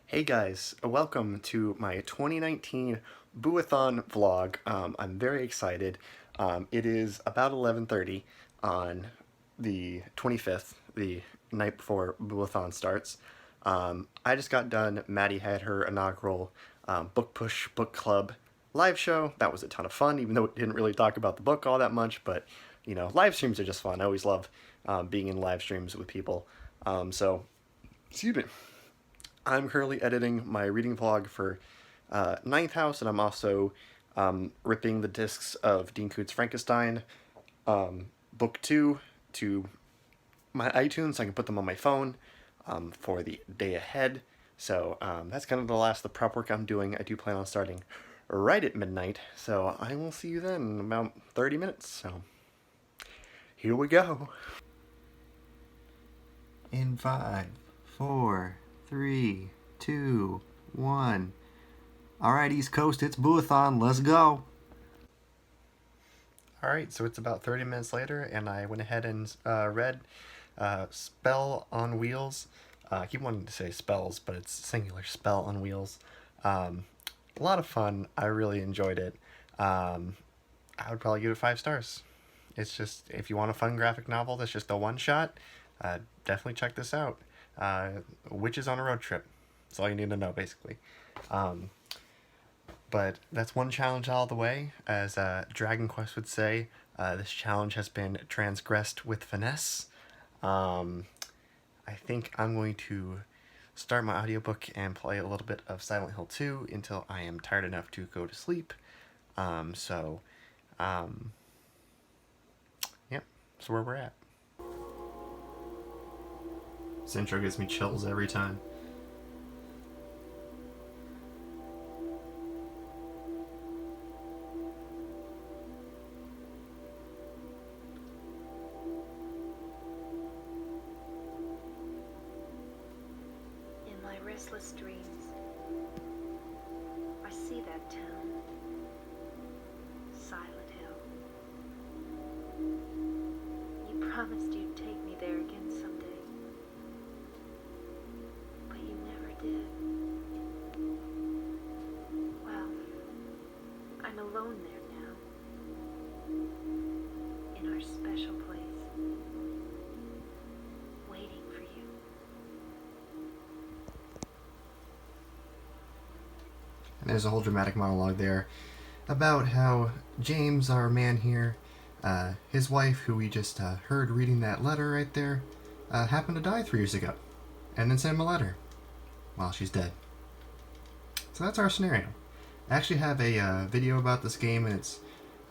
Hey guys, welcome to my 2019 Boo-A-Thon vlog. I'm very excited. It is about 11:30 on the 25th, the night before Boo-A-Thon starts. I just got done. Maddie had her inaugural Book Push Book Club live show. That was a ton of fun, even though it didn't really talk about the book all that much, but you know, live streams are just fun. I always love being in live streams with people. Excuse me. I'm currently editing my reading vlog for Ninth House, and I'm also ripping the discs of Dean Koontz Frankenstein Book 2 to my iTunes so I can put them on my phone for the day ahead. So that's kind of the last of the prep work I'm doing. I do plan on starting right at midnight, so I will see you then in about 30 minutes. So here we go. In 5, 4, 3, 2, 1. Alright, East Coast, it's Boo-A-Thon, let's go! Alright, so it's about 30 minutes later, and I went ahead and read Spell on Wheels. I keep wanting to say spells, but it's singular, Spell on Wheels. A lot of fun, I really enjoyed it. I would probably give it 5 stars. It's just, if you want a fun graphic novel that's just a one-shot, definitely check this out. Witches on a road trip. That's all you need to know, basically. But that's one challenge out of the way. As Dragon Quest would say, this challenge has been transgressed with finesse. I think I'm going to start my audiobook and play a little bit of Silent Hill 2 until I am tired enough to go to sleep. Yep, that's where we're at. This intro gives me chills every time. In my restless dreams, I see that town, Silent Hill. You promised you'd take me there again someday. But you never did. Well, I'm alone there now. In our special place. Waiting for you. And there's a whole dramatic monologue there about how James, our man here, his wife, who we just heard reading that letter right there, happened to die 3 years ago. And then sent him a letter while she's dead. So that's our scenario. I actually have a video about this game, and it's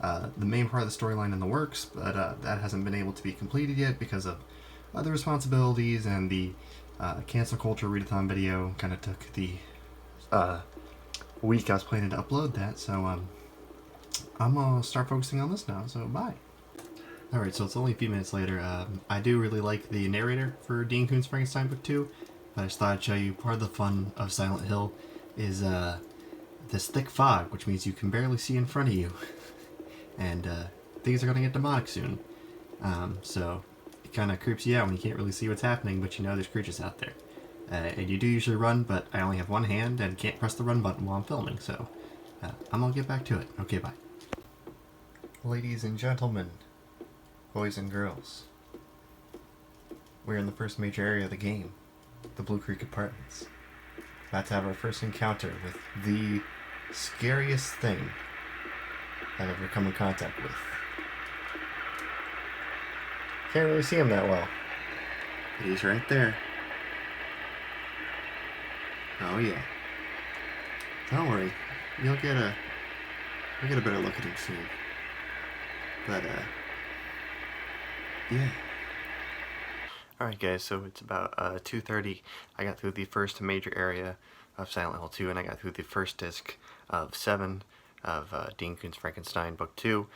the main part of the storyline in the works, but that hasn't been able to be completed yet because of other responsibilities, and the cancel culture readathon video kind of took the week I was planning to upload that, so I'm gonna start focusing on this now, so bye. Alright, so it's only a few minutes later. I do really like the narrator for Dean Koontz Frankenstein Book 2, but I just thought I'd show you part of the fun of Silent Hill is this thick fog, which means you can barely see in front of you. And things are going to get demonic soon. So it kind of creeps you out when you can't really see what's happening, but you know there's creatures out there. And you do usually run, but I only have one hand and can't press the run button while I'm filming, so I'm going to get back to it. Okay, bye. Ladies and gentlemen, boys and girls, we're in the first major area of the game, the Blue Creek Apartments. About to have our first encounter with the scariest thing I've ever come in contact with. Can't really see him that well. But he's right there. Oh yeah. Don't worry. You'll get a better look at him soon. But yeah. Alright guys, so it's about 2:30. I got through the first major area of Silent Hill 2, and I got through the first disc of 7 of Dean Koontz Frankenstein Book 2.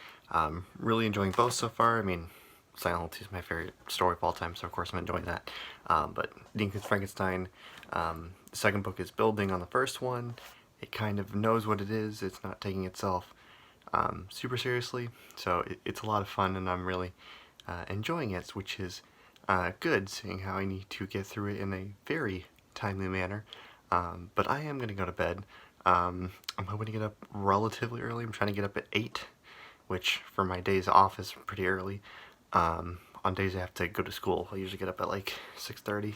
Really enjoying both so far. I mean, Silent Hill 2 is my favorite story of all time, so of course I'm enjoying that. But Dean Koontz Frankenstein, the second book is building on the first one. It kind of knows what it is. It's not taking itself super seriously, so it's a lot of fun, and I'm really enjoying it, which is good, seeing how I need to get through it in a very timely manner. But I am going to go to bed. I'm hoping to get up relatively early. I'm trying to get up at 8, which for my days off is pretty early. On days I have to go to school, I usually get up at like 6:30.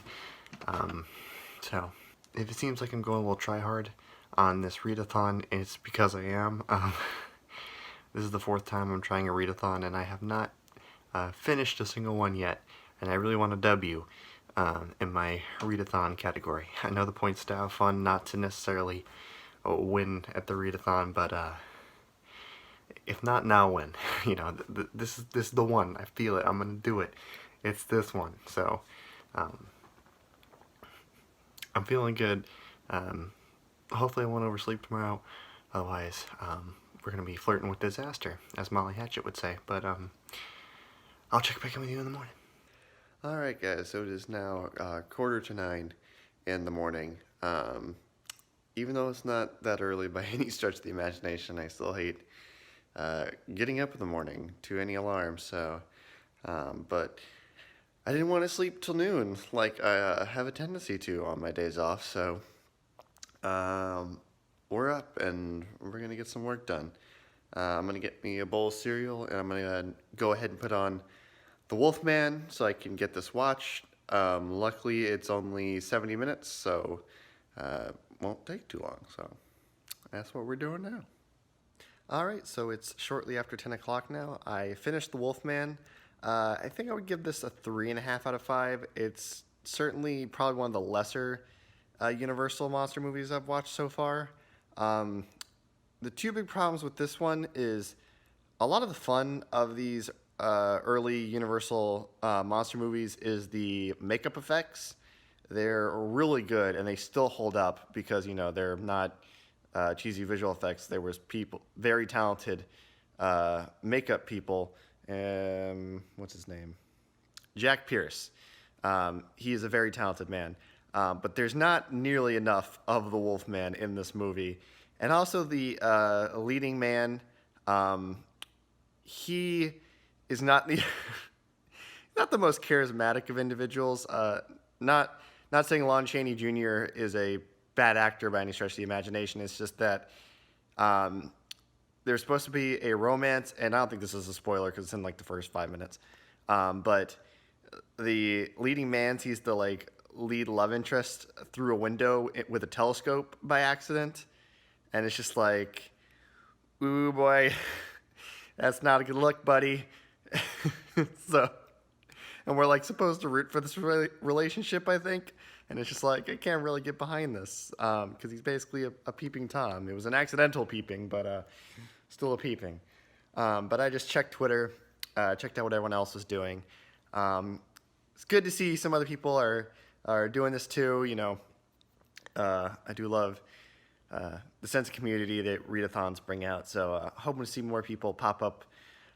So if it seems like I'm going a little try hard on this readathon, it's because I am. This is the 4th time I'm trying a readathon, and I have not finished a single one yet. And I really want a W in my readathon category. I know the point's to have fun, not to necessarily win at the readathon, but if not now, when? You know, this is the one. I feel it. I'm gonna do it. It's this one. So I'm feeling good. Hopefully I won't oversleep tomorrow. Otherwise, we're gonna be flirting with disaster, as Molly Hatchet would say. But I'll check back in with you in the morning. Alright guys, so it is now 8:45 in the morning. Even though it's not that early by any stretch of the imagination, I still hate getting up in the morning to any alarm. So, but I didn't want to sleep till noon like I have a tendency to on my days off. So we're up and we're gonna get some work done. I'm gonna get me a bowl of cereal and I'm gonna go ahead and put on The Wolfman so I can get this watched. Luckily, it's only 70 minutes, so won't take too long. So that's what we're doing now. Alright, so it's shortly after 10 o'clock now. I finished The Wolfman. I think I would give this a 3.5 out of 5. It's certainly probably one of the lesser Universal monster movies I've watched so far. The two big problems with this one is a lot of the fun of these early Universal monster movies is the makeup effects. They're really good and they still hold up because, you know, they're not cheesy visual effects. There was people, very talented makeup people. What's his name? Jack Pierce. He is a very talented man. But there's not nearly enough of the Wolfman in this movie. And also the leading man, he is not the not the most charismatic of individuals. Not saying Lon Chaney Jr. is a bad actor by any stretch of the imagination. It's just that there's supposed to be a romance, and I don't think this is a spoiler because it's in like the first 5 minutes. But the leading man sees the like lead love interest through a window with a telescope by accident, and it's just like, ooh boy, that's not a good look, buddy. So, and we're like supposed to root for this relationship, I think. And it's just like, I can't really get behind this because he's basically a peeping Tom. It was an accidental peeping, but still a peeping. But I just checked Twitter, checked out what everyone else was doing. It's good to see some other people are doing this too. You know, I do love the sense of community that readathons bring out. So hoping to see more people pop up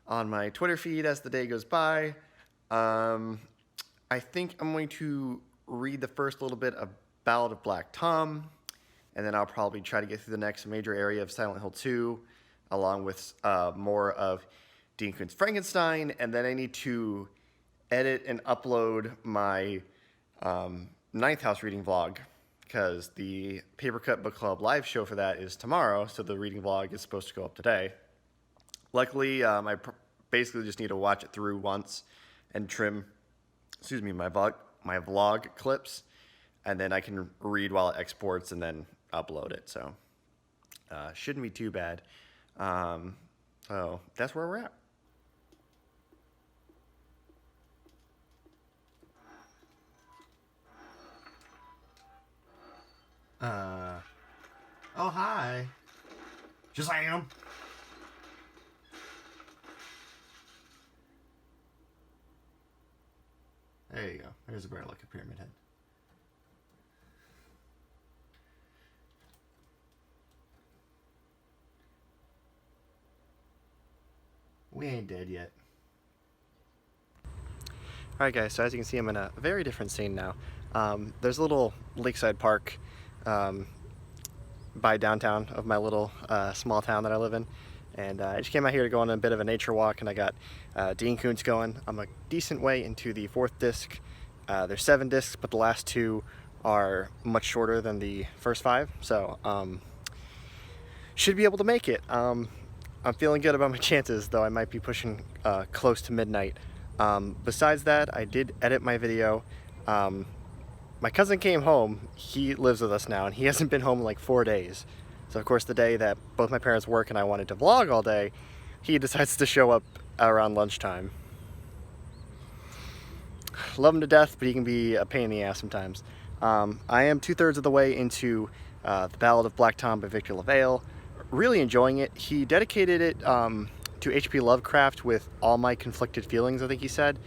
on my Twitter feed as the day goes by. I think I'm going to read the first little bit of Ballad of Black Tom, and then I'll probably try to get through the next major area of Silent Hill 2, along with more of Dean Koontz Frankenstein, and then I need to edit and upload my Ninth House reading vlog, because the Paper Cut Book Club live show for that is tomorrow, so the reading vlog is supposed to go up today. Luckily, I basically just need to watch it through once and trim, my vlog clips, and then I can read while it exports and then upload it. So shouldn't be too bad. So that's where we're at. Oh hi, Shazam. There you go. There's a better looking pyramid head. We ain't dead yet. Alright guys, so as you can see I'm in a very different scene now. There's a little lakeside park by downtown of my little small town that I live in. And I just came out here to go on a bit of a nature walk, and I got Dean Koontz going. I'm a decent way into the 4th disc. There's 7 discs, but the last 2 are much shorter than the first 5, so should be able to make it. I'm feeling good about my chances, though I might be pushing close to midnight. Besides that, I did edit my video. My cousin came home. He lives with us now, and he hasn't been home in like 4 days. So of course the day that both my parents work and I wanted to vlog all day, he decides to show up around lunchtime. Love him to death, but he can be a pain in the ass sometimes. I am 2/3 of the way into The Ballad of Black Tom by Victor LaVale. Really enjoying it. He dedicated it to H.P. Lovecraft with all my conflicted feelings, I think he said.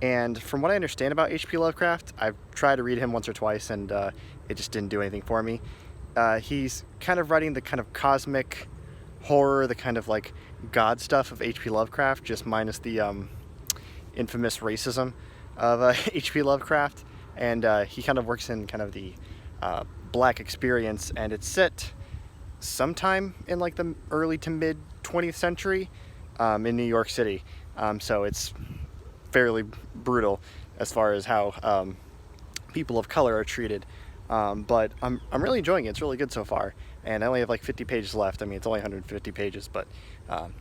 And from what I understand about H.P. Lovecraft, I've tried to read him once or twice, and it just didn't do anything for me. He's kind of writing the kind of cosmic horror, the kind of like god stuff of H.P. Lovecraft, just minus the infamous racism of H.P. Lovecraft. And he kind of works in kind of the black experience, and it's set sometime in like the early to mid 20th century in New York City. So it's fairly brutal as far as how people of color are treated. But I'm really enjoying it. It's really good so far. And I only have like 50 pages left. I mean, it's only 150 pages, but I'm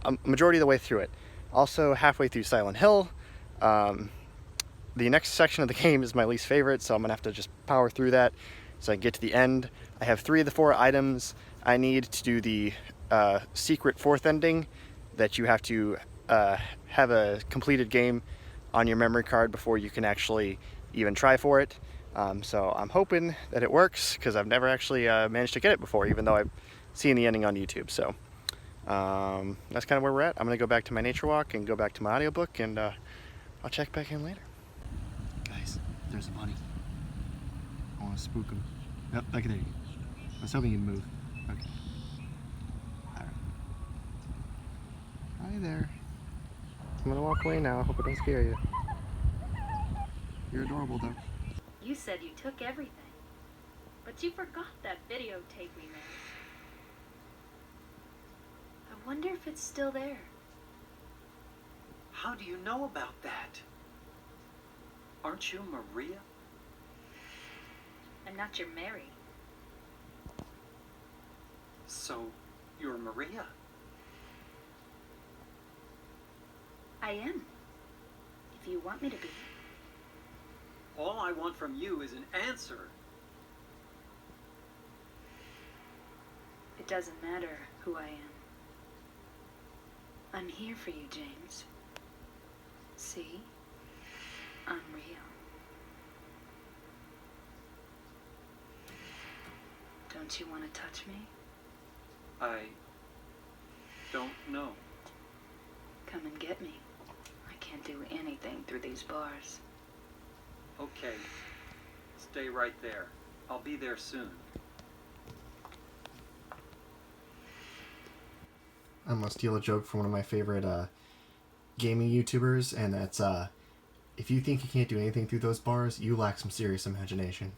a majority of the way through it. Also halfway through Silent Hill. The next section of the game is my least favorite, so I'm gonna have to just power through that so I can get to the end. I have 3 of the 4 items I need to do the secret 4th ending that you have to have a completed game on your memory card before you can actually even try for it. So I'm hoping that it works, because I've never actually managed to get it before, even though I've seen the ending on YouTube. So that's kind of where we're at. I'm gonna go back to my nature walk and go back to my audiobook, and I'll check back in later. Guys, there's a bunny. I want to spook him. Yep, back there. I was hoping he'd move. Okay. Alright. Hi there. I'm gonna walk away now. I hope it don't scare you. You're adorable, though. You said you took everything, but you forgot that videotape we made. I wonder if it's still there. How do you know about that? Aren't you Maria? I'm not your Mary. So, you're Maria? I am. If you want me to be. All I want from you is an answer. It doesn't matter who I am. I'm here for you, James. See? I'm real. Don't you want to touch me? I don't know. Come and get me. I can't do anything through these bars. Okay. Stay right there. I'll be there soon. I'm gonna steal a joke from one of my favorite gaming YouTubers, and that's if you think you can't do anything through those bars, you lack some serious imagination.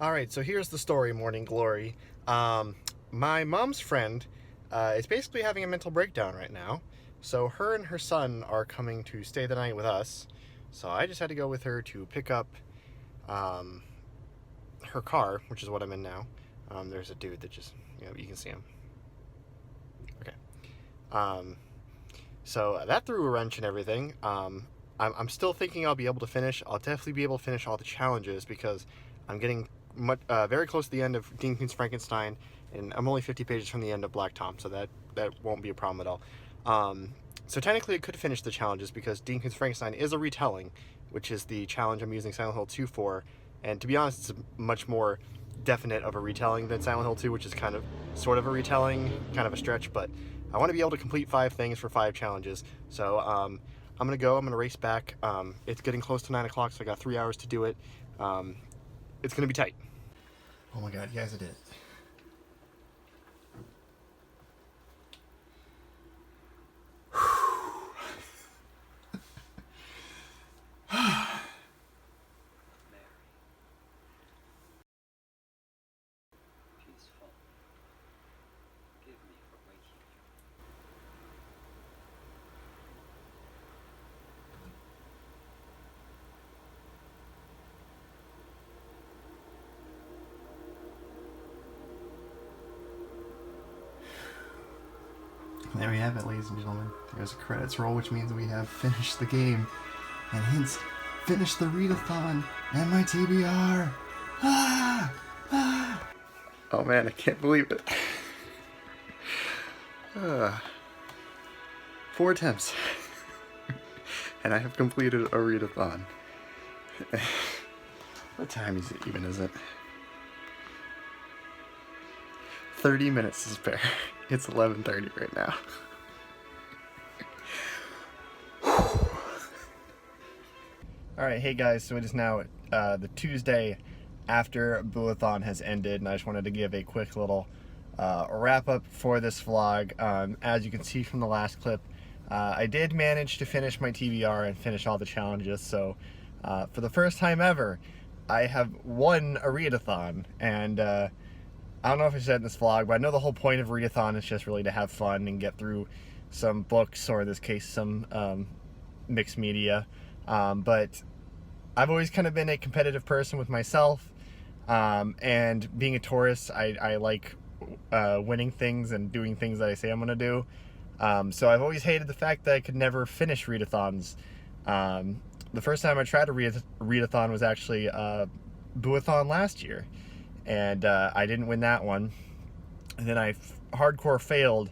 Alright, so here's the story, Morning Glory. My mom's friend is basically having a mental breakdown right now, so her and her son are coming to stay the night with us. So I just had to go with her to pick up her car, which is what I'm in now. There's a dude that just, you can see him. Okay. So that threw a wrench and everything. I'm still thinking I'll be able to finish. I'll definitely be able to finish all the challenges, because I'm getting very close to the end of Dean Koontz Frankenstein, and I'm only 50 pages from the end of Black Tom, so that won't be a problem at all. So technically I could finish the challenges, because Dean Koontz Frankenstein is a retelling, which is the challenge I'm using Silent Hill 2 for, and to be honest, it's much more definite of a retelling than Silent Hill 2, which is kind of sort of a retelling, kind of a stretch, but I want to be able to complete 5 things for 5 challenges. So I'm gonna race back. It's getting close to 9 o'clock, so I got 3 hours to do it. It's gonna be tight. Oh my god, you guys, I did it. Mary. Peaceful. Forgive me for waking you. And there we have it, ladies and gentlemen. There's a credits roll, which means we have finished the game. And hence, finished the readathon and my TBR. Ah! Ah! Oh man, I can't believe it. 4 attempts. And I have completed a readathon. What time is it even, is it? 30 minutes to spare. It's 11:30 right now. Alright, hey guys, so it is now the Tuesday after Boo-A-Thon has ended, and I just wanted to give a quick little wrap up for this vlog. As you can see from the last clip, I did manage to finish my TBR and finish all the challenges, so for the first time ever, I have won a readathon, and I don't know if I said in this vlog, but I know the whole point of readathon is just really to have fun and get through some books, or in this case some mixed media, but I've always kind of been a competitive person with myself, and being a tourist, I like winning things and doing things that I say I'm going to do. So I've always hated the fact that I could never finish readathons. The first time I tried a readathon was actually Boo-A-Thon last year, and I didn't win that one. And then I hardcore failed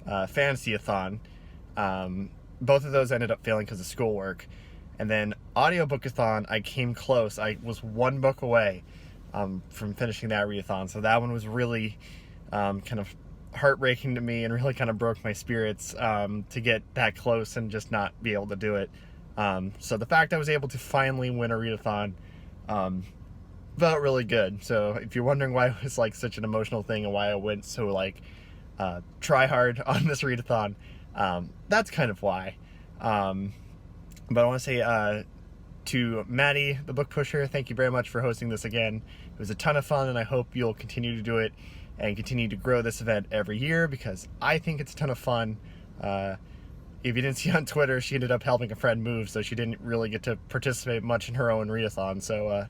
Fantasy-A-Thon. Both of those ended up failing because of schoolwork. And then Audiobook-A-Thon, I came close. I was 1 book away from finishing that readathon. So that one was really kind of heartbreaking to me, and really kind of broke my spirits to get that close and just not be able to do it. So the fact I was able to finally win a readathon felt really good. So if you're wondering why it was like such an emotional thing and why I went so like try hard on this readathon, that's kind of why. But I want to say to Maddie, the book pusher, thank you very much for hosting this again. It was a ton of fun, and I hope you'll continue to do it and continue to grow this event every year, because I think it's a ton of fun. If you didn't see on Twitter, she ended up helping a friend move, so she didn't really get to participate much in her own readathon. So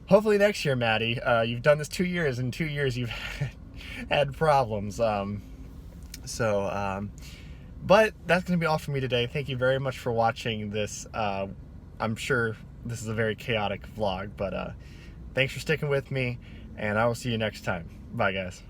hopefully next year, Maddie, you've done this 2 years, and 2 years you've had problems. But that's going to be all for me today. Thank you very much for watching this. I'm sure this is a very chaotic vlog, but thanks for sticking with me, and I will see you next time. Bye, guys.